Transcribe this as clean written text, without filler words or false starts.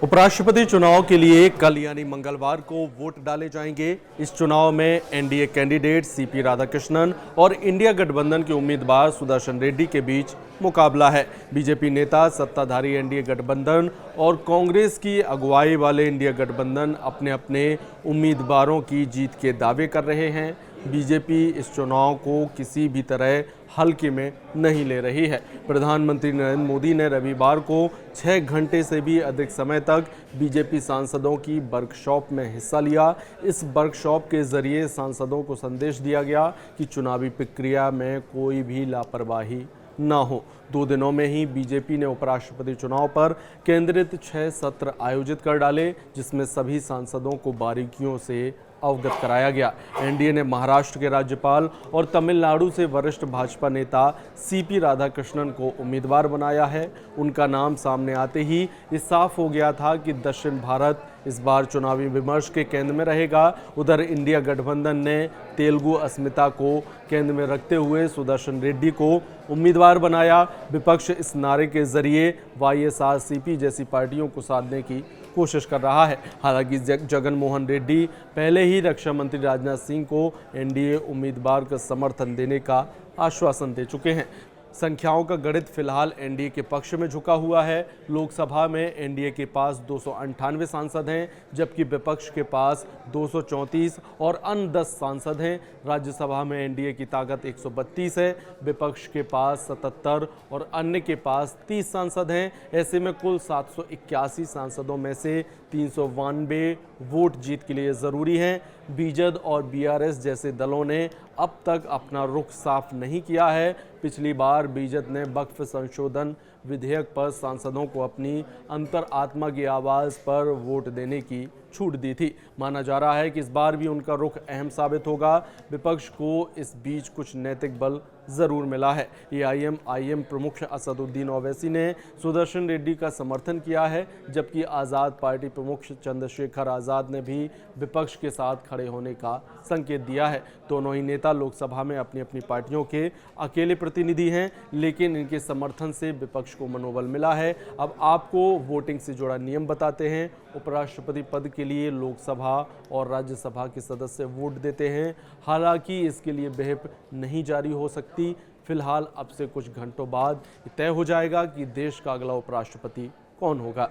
उपराष्ट्रपति चुनाव के लिए कल यानी मंगलवार को वोट डाले जाएंगे। इस चुनाव में एनडीए कैंडिडेट सीपी राधाकृष्णन और इंडिया गठबंधन के उम्मीदवार सुदर्शन रेड्डी के बीच मुकाबला है। बीजेपी नेता सत्ताधारी एनडीए गठबंधन और कांग्रेस की अगुवाई वाले इंडिया गठबंधन अपने अपने उम्मीदवारों की जीत के दावे कर रहे हैं। बीजेपी इस चुनाव को किसी भी तरह हल्के में नहीं ले रही है। प्रधानमंत्री नरेंद्र मोदी ने रविवार को 6 घंटे से भी अधिक समय तक बीजेपी सांसदों की वर्कशॉप में हिस्सा लिया। इस वर्कशॉप के जरिए सांसदों को संदेश दिया गया कि चुनावी प्रक्रिया में कोई भी लापरवाही न हो। 2 दिनों में ही बीजेपी ने उपराष्ट्रपति चुनाव पर केंद्रित 6 सत्र आयोजित कर डाले, जिसमें सभी सांसदों को बारीकियों से अवगत कराया गया। एनडीए ने महाराष्ट्र के राज्यपाल और तमिलनाडु से वरिष्ठ भाजपा नेता सीपी राधाकृष्णन को उम्मीदवार बनाया है। उनका नाम सामने आते ही ये साफ हो गया था कि दक्षिण भारत इस बार चुनावी विमर्श के केंद्र में रहेगा। उधर इंडिया गठबंधन ने तेलुगु अस्मिता को केंद्र में रखते हुए सुदर्शन रेड्डी को उम्मीदवार बनाया। विपक्ष इस नारे के जरिए वाईएसआरसीपी जैसी पार्टियों को साधने की कोशिश कर रहा है। हालांकि जगन मोहन रेड्डी पहले ही रक्षा मंत्री राजनाथ सिंह को एनडीए उम्मीदवार का समर्थन देने का आश्वासन दे चुके हैं। संख्याओं का गणित फिलहाल एनडीए के पक्ष में झुका हुआ है। लोकसभा में एनडीए के पास 298 सांसद हैं, जबकि विपक्ष के पास 234 और अन्य 10 सांसद हैं। राज्यसभा में एनडीए की ताकत 132 है, विपक्ष के पास 77 और अन्य के पास 30 सांसद हैं। ऐसे में कुल 781 सांसदों में से 392 वोट जीत के लिए ज़रूरी हैं। बीजेड और बीआरएस जैसे दलों ने अब तक अपना रुख साफ नहीं किया है। पिछली बार बीजेड ने वक्फ संशोधन विधेयक पर सांसदों को अपनी अंतरात्मा की आवाज़ पर वोट देने की छूट दी थी। माना जा रहा है कि इस बार भी उनका रुख अहम साबित होगा। विपक्ष को इस बीच कुछ नैतिक बल ज़रूर मिला है। एआईएम प्रमुख असदुद्दीन ओवैसी ने सुदर्शन रेड्डी का समर्थन किया है, जबकि आज़ाद पार्टी प्रमुख चंद्रशेखर आज़ाद ने भी विपक्ष के साथ खड़े होने का संकेत दिया है। दोनों ही नेता लोकसभा में अपनी अपनी पार्टियों के अकेले प्रतिनिधि हैं, लेकिन इनके समर्थन से विपक्ष को मनोबल मिला है। अब आपको वोटिंग से जुड़ा नियम बताते हैं। उपराष्ट्रपति पद के लिए लोकसभा और राज्यसभा के सदस्य वोट देते हैं। हालांकि इसके लिए व्हिप नहीं जारी हो सकती। फिलहाल अब से कुछ घंटों बाद तय हो जाएगा कि देश का अगला उपराष्ट्रपति कौन होगा।